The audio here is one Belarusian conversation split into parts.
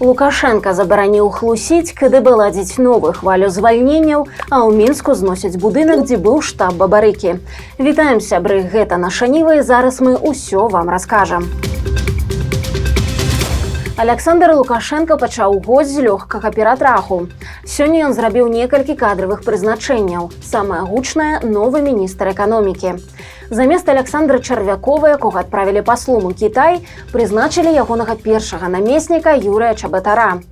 Лукашенко забараніў хлусіць, КДБ ладзіць новую хвалю звальненняў, а ў Мінску зносяць будынак, дзе быў штаб Бабарыкі. Вітаем, сябры, гэта наша Ніва, і зараз мы ўсё вам раскажам. Александр Лукашенко пачаў год з лёгкага ператраху. Сёння ён зрабіў некалькі кадравых прызначэнняў. Самае гучнае – новы міністр эканомікі. Замест Александра Чарвякова, якога адправілі паслом у Кітай, прызначылі ягонага першага намесніка Юрыя Чабатара.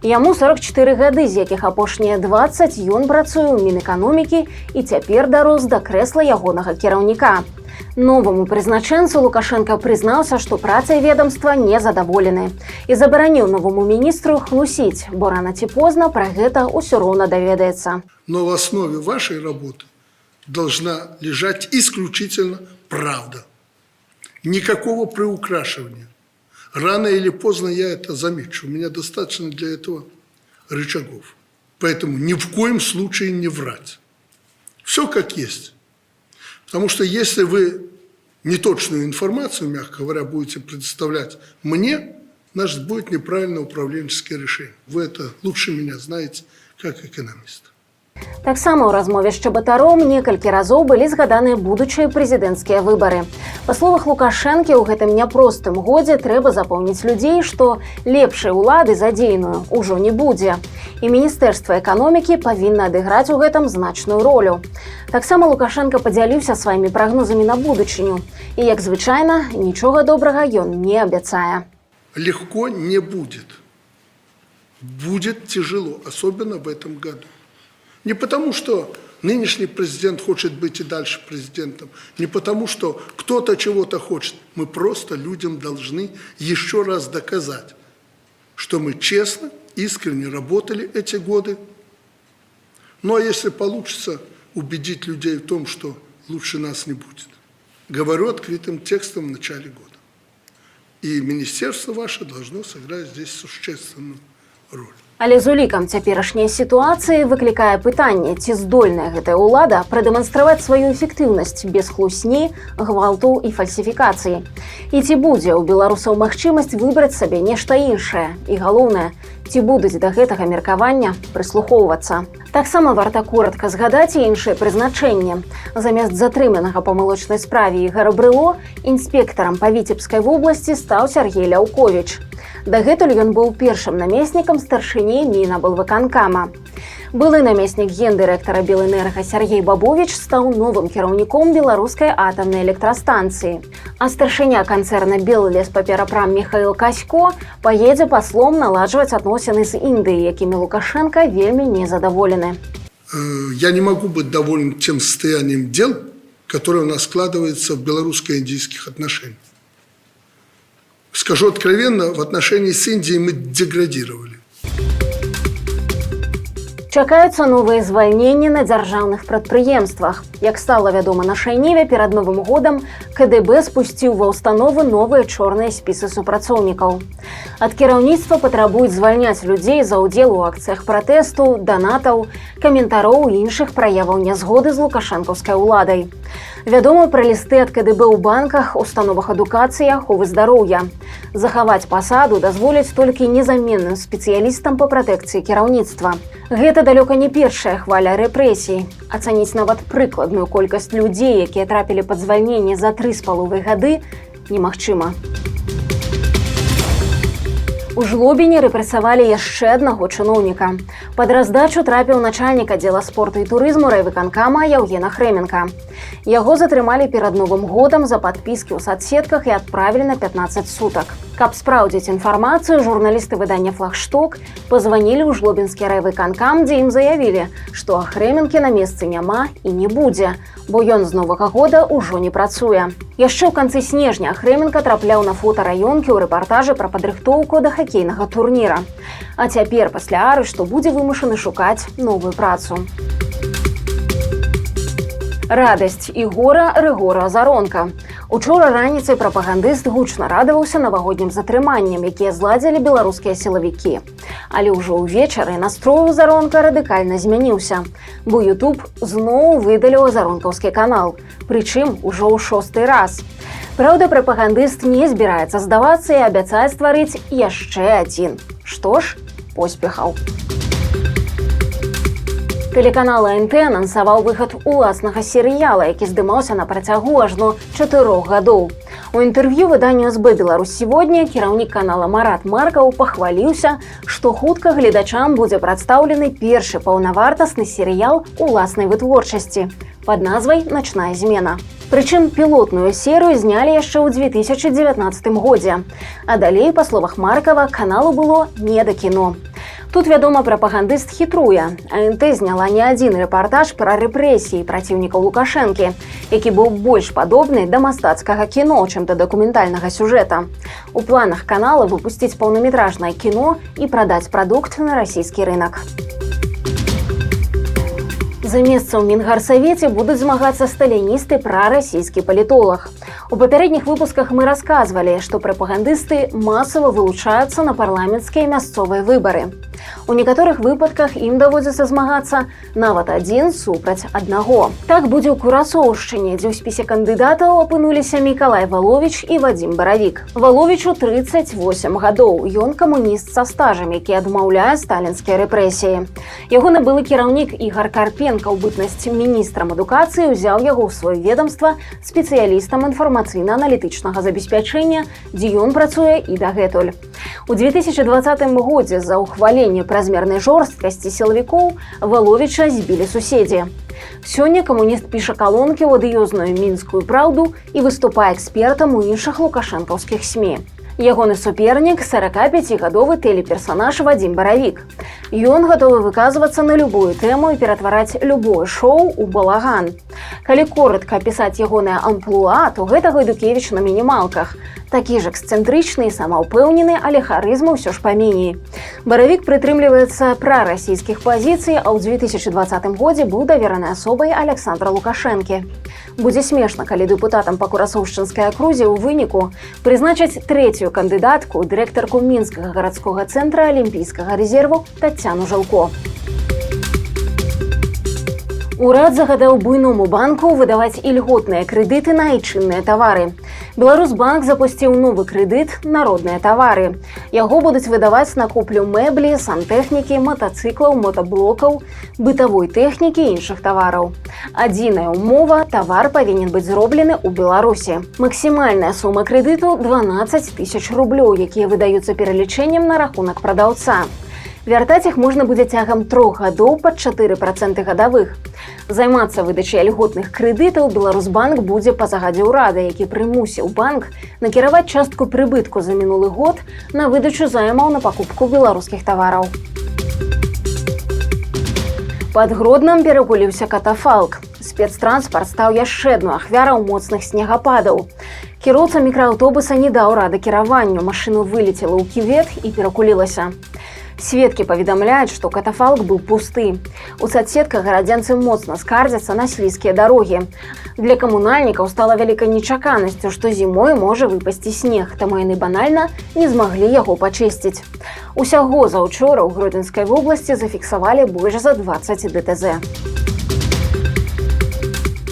Яму 44 гады, з якіх апошнія 20 ён працуе ў Мінэканомікі і цяпер дарос да крэсла ягонага кіраўніка. Новаму прызначэнцу Лукашенко прызнаўся, што працай ведомства незадаволены і забараніў новаму міністру хлусіць, бо рана ці позна пра гэта ўсё роўна даведаецца. Но в основе вашей работы должна лежать исключительно правда. Никакого приукрашивания. Рано или поздно я это замечу. У меня достаточно для этого рычагов. Поэтому ни в коем случае не врать. Все как есть. Потому что если вы неточную информацию, мягко говоря, будете предоставлять мне, значит, будет неправильное управленческое решение. Вы это лучше меня знаете, как экономист. Таксама ў размове з Чабатаром некалькі разоў былі згаданыя будучыя прэзідэнцкія выбары. Па словах Лукашэнкі, у гэтым няпростым годзе трэба запомніць людзей, што лепшай улады за дзейную ўжо не будзе. І Міністэрства эканомікі павінна адыграць у гэтым значную ролю. Таксама Лукашенко падзяліўся сваімі прагнозамі на будучыню. І, як звычайна, нічога добрага ён не абяцае. Легко не будет. Будет тяжело, особенно в этом году. Не потому, что нынешний президент хочет быть и дальше президентом, не потому, что кто-то чего-то хочет. Мы просто людям должны еще раз доказать, что мы честно, искренне работали эти годы. Ну а если получится убедить людей в том, что лучше нас не будет, говорю открытым текстом в начале года. И министерство ваше должно сыграть здесь существенную роль. Але з улікам цяперашняй сітуацыі выклікае пытанне, ці здольная гэтая ўлада прадэманстраваць сваю эфектыўнасць без хлусні, гвалту і фальсіфікацыі. І ці будзе ў беларусаў магчымасць выбраць сабе нешта іншае? І галоўнае, ці будуць да гэтага меркавання прыслухоўвацца? Таксама варта коратка згадаць і іншае прызначэнне. Замест затрыманага па малочнай справе Ігара Брыло інспектарам па Віцебскай вобласці стаў Сергей Ляўковіч. Дагэтуль ён быў першым намеснікам старшыні Мінаблвыканкама. Былы намеснік гендырэктара Белэнерга Сергей Бабовіч стаў новым кіраўніком беларускай атамнай электрастанцыі. А старшыня канцэрна Беллеспаперапрам Михаил Касько паедзе паслом наладжваць адносіны з Індыяй, якімі Лукашенко вельмі незадаволены. Я не могу быть доволен тем состоянием дел, которое у нас складывается в белорусско-индийских отношениях. Скажу откровенно, в отношении с Индией мы деградировали. Чакаюцца новыя звальненні на дзяржаўных прадпрыемствах. Як стала вядома нашай Ніве, перад Новым годам КДБ спусціў ва ўстановы новыя чорныя спісы супрацоўнікаў. Ад кіраўніцтва патрабуюць звальняць людзей за ўдзел у акцыях пратэсту, данатаў, каментароў і іншых праяваў нязгоды з лукашэнкаўскай уладай. Вядома пра лісты ад КДБ ў банках, установах адукацыі, аховы здароўя. Захаваць пасаду дазволяць толькі незаменным спецыялістам па пратэкцыі кіраўніцтва. Гэта далёка не першая хваля рэпрэсій. Ацаніць нават прыкладную колькасць людзей, якія трапілі пад звальненне за 3,5 гады, немагчыма. У Жлобіне рэпрэсавалі яшчэ аднаго чыноўніка. Пад раздачу трапіў начальнік аддзела спорту і турызму райвыканкама Яўгена Хрэменка. Яго затрымалі перад Новым годам за падпіскі ў садсетках і адправілі на 15 сутак. Каб спраўдзіць інфармацыю, журналісты выдання «Флагшток» пазванілі ў Жлобінскі райвыканкам, дзе ім заявілі, што Хрэменкі на месцы няма і не будзе, бо ён з Новага года ўжо не працуе. Яшчэ ў канцы снежня Хрэменка трапляў на фотараёнкі ў рэпартажы пра падрыхтоўку да хакейнага турніра. А цяпер пасля арышту будзе вымушаны шукаць новую працу. Радасць і гора Рыгора Азаронка. Учора раніцай прапагандыст гучна радаваўся навагоднім затрыманням, якія зладзілі беларускія сілавікі. Але ўжо ўвечары настрой у Азаронка радыкальна змяніўся, бо YouTube зноў выдаліў азаронкаўскі канал, прычым ужо ў 6-й раз. Праўда, прапагандыст не збіраецца здавацца і абяцае стварыць яшчэ адзін. Што ж, поспехаў. Тэлеканал АНТ анансаваў выхад уласнага серыяла, які здымаўся на працягу ажно 4 гадоў. У інтэрв'ю выданню СБ «Беларусь сегодня» кіраўнік канала Марат Маркаў пахваліўся, што хутка гледачам будзе прадстаўлены першы паўнавартасны серыял уласнай вытворчасці пад назвай «Начная змена». Прычым пілотную серыю знялі яшчэ ў 2019 годзе. А далей, па словах Маркава, каналу было не да кіно. Тут, вядома, прапагандыст хітруе. АНТ зняла не адзін рэпартаж пра рэпрэсіі праціўнікаў Лукашэнкі, які быў больш падобны да мастацкага кіно, чым да дакументальнага сюжэта. У планах канала выпусціць паўнаметражнае кіно і прадаць прадукт на расійскі рынак. За месца ў Мінгарсавеце будуць змагацца сталіністы прарасійскі палітолог. У папярэдніх выпусках мы расказвалі, што прапагандысты масава вылучаюцца на парламенцкія мясцовыя выбары. У некаторых выпадках ім даводзіцца змагацца нават адзін супраць аднаго. Так будзе ў Курасоўшчыне, дзе ў спісе кандыдатаў апынуліся Мікалай Валовіч і Вадзім Баравік. Валовічу 38 гадоў. Ён камуніст са стажам, які адмаўляе сталінскія рэпрэсіі. Ягоны былы кіраўнік Ігар Карпенка ў бытнасці міністрам адукацыі ўзяў яго ў сваё ведомства спецыялістам інфармацыйна-аналітычнага забеспячэння, дзе ён працуе і дагэтуль. У 2020 годзе за ухваленне празмернай жорсткасці сілавікоў Валовіча збілі суседзі. Сёння камуніст піша калонкі ў адыёзную мінскую праўду і выступае экспертам у іншых лукашэнкаўскіх СМІ. Ягоны супернік – 45-гадовы тэлеперсанаж Вадзім Баравік. Ён гатовы выказвацца на любую тэму і ператвараць любое шоу у балаган. Калі коратка апісаць ягонае амплуа, то гэта Гайдукевіч на мінімалках. Такі ж эксцэнтрычны і самаўпэўнены, але харызма ўсё ж паменей. Баравік прытрымліваецца прарасійскіх пазіцый, а ў 2020 годзе быў даверанай асобай Аляксандра Лукашэнкі. Будзе смешна, калі дэпутатам па Курасоўшчынскай акрузе ў выніку прызначаць трэцюю кандыдатку, дырэктарку мінскага гарадскога цэнтра алімпійскага рэзерву Таццяну Жылко. Урад загадаў буйному банку выдаваць ільготныя крэдыты на айчынныя тавары. Беларусбанк запусціў новы крэдыт «Народныя тавары». Яго будуць выдаваць на куплю мэблі, сантэхнікі, матацыклаў, мотаблокаў, бытавой тэхнікі і іншых тавараў. Адзіная ўмова – тавар павінен быць зроблены ў Беларусі. Максімальная сума крэдыту – 12 000 рублёў, якія выдаюцца пералічэннем на рахунак прадаўца. Вяртаць іх можна будзе цягам 3 гадоў пад 4% гадавых. Займацца выдачай льготных крэдытаў Беларусбанк будзе па загадзе ўрада, які прымусіў банк накіраваць частку прыбытку за мінулы год на выдачу займаў на пакупку беларускіх тавараў. Пад Гроднам перакуліўся катафалк. Спецтранспарт стаў яшчэ адной ахвярай моцных снегападаў. Кіроўца мікрааўтобуса не даў рады кіраванню, машыну вылецела ў кювет і перакулілася. Сведкі паведамляюць, што катафалк быў пусты. У садсетках гарадзянцы моцна скардзяцца на слізкія дарогі. Для камунальнікаў стала вялікай нечаканасцю, што зімой можа выпасці снег, таму яны банальна не змаглі яго пачысціць. Усяго заўчора ў Гродзенскай вобласці зафіксавалі больш за 20 ДТЗ.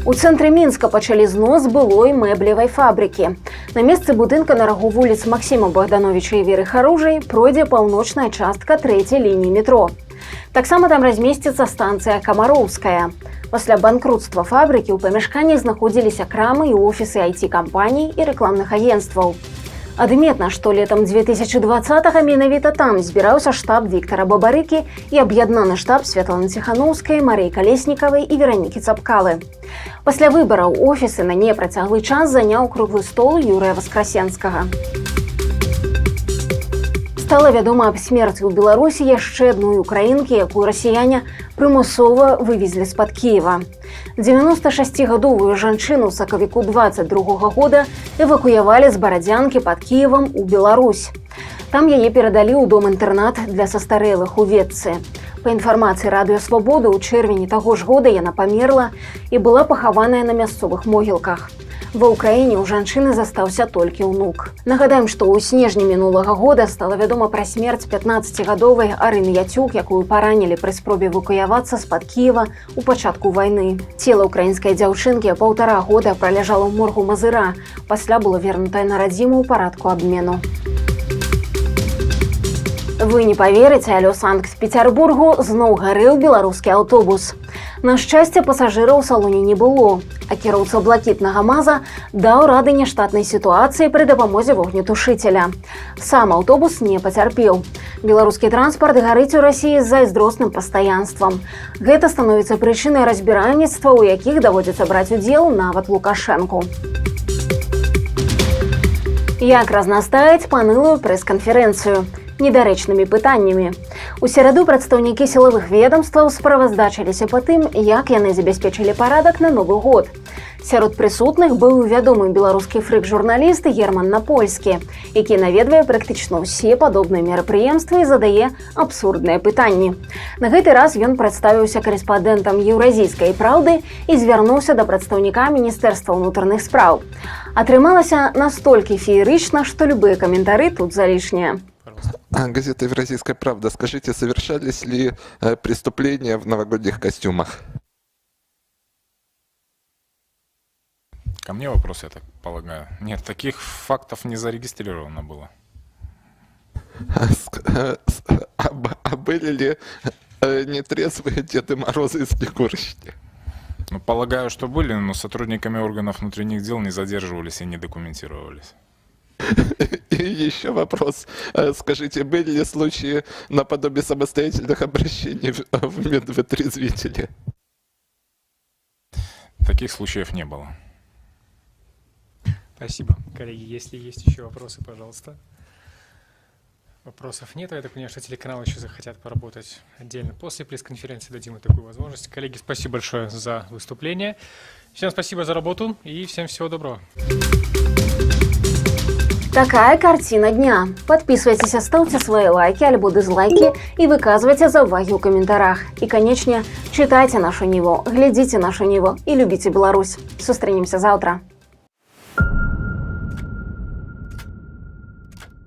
У цэнтры Мінска пачалі знос былой мэблевай фабрыкі. На месцы будынка на рагу вуліц Максіма Богдановича і Веры Харужай пройдзе паўночная частка 3-й лініі метро. Таксама там размесціцца станцыя Камароўская. Пасля банкрутства фабрыкі ў памяшканні знаходзіліся крамы і офісы IT-кампаній і рэкламных агенцтваў. Адметна, што летам 2020-го менавіта там збіраўся штаб Віктара Бабарыкі і аб'яднаны штаб Святланы Ціханаўскай, Марыі Калеснікавай і Веранікі Цапкалы. Пасля выбараў офісы на непрацяглы час заняў круглы стол Юрыя Васкрасенскага. Стала вядома аб смерці ў Беларусі яшчэ адной украінкі, якую расіяне прымусова вывезлі з-пад Кіева. 96-гадовую жанчыну ў сакавіку 22 года эвакуявалі з Барадзянкі пад Кіевам у Беларусь. Там яе перадалі ў дом-інтэрнат для састарэлых у Ветцы. Па інфармацыі Радыё Свабоды, у чэрвені таго ж года яна памерла і была пахаваная на мясцовых могілках. Ва ўкраіне ў жанчыны застаўся толькі ўнук. Нагадаем, што ў снежні мінулага года стала вядома пра смерць 15-гадовай Арыны Яцюк, якую паранілі пры спробе эвакуявацца з-пад Кіева ў пачатку вайны. Цела ўкраінскай дзяўчынкі 1,5 года праляжала ў моргу Мазыра, пасля было вернутае на радзіму ў парадку абмену. Вы не поверите, але ў Санкт-Петербургу зноў гарэў беларускі аўтобус. На шчасце, пасажыраў у салоне не было, а кіроўца блакітнага МАЗа даў рады няштатнай сітуацыі пры дапамозе вогнетушыцеля. Сам аўтобус не пацярпеў. Беларускі транспарт гарыць у Расіі з зайздросным пастаянствам. Гэта становіцца прычынай разбіральніцтва, у якіх даводзіцца браць удзел нават Лукашэнку. Як разнастаяць панылую прэс-канферэнцыю? Недарэчнымі пытаннямі. У сераду прадстаўнікі сілавых ведомстваў справаздачыліся па тым, як яны забяспечылі парадак на Новы год. Сярод прысутных быў вядомы беларускі фрык-журналіст Герман Напольскі, які наведвае практычна ўсе падобныя мерапрыемствы і задае абсурдныя пытанні. На гэты раз ён прадставіўся карэспандэнтам еўразійскай праўды і звярнуўся да прадстаўніка Міністэрства ўнутраных спраў. Атрымалася настолькі феерычна, што любыя каментары тут залішнія. Газета «Евразийская правда». Скажите, совершались ли преступления в новогодних костюмах? Ко мне вопрос, я так полагаю. Нет, таких фактов не зарегистрировано было. А были ли нетрезвые Деды Морозы и Снегурочки? Ну, полагаю, что были, но сотрудниками органов внутренних дел не задерживались и не документировались. И еще вопрос. Скажите, были ли случаи наподобие самостоятельных обращений в медвытрезвители? Таких случаев не было. Спасибо. Коллеги, если есть еще вопросы, пожалуйста. Вопросов нет. Я так понимаю, что телеканалы еще захотят поработать отдельно после пресс-конференции. Дадим им такую возможность. Коллеги, спасибо большое за выступление. Всем спасибо за работу и всем всего доброго. Такая картина дня. Подписывайтесь, ставьте свои лайки альбо дизлайки и выказывайте заўвагі ў каментарах. И, конечно, читайте нашу Ниву, глядите нашу Ниву и любите Беларусь. Сустрэнемся завтра.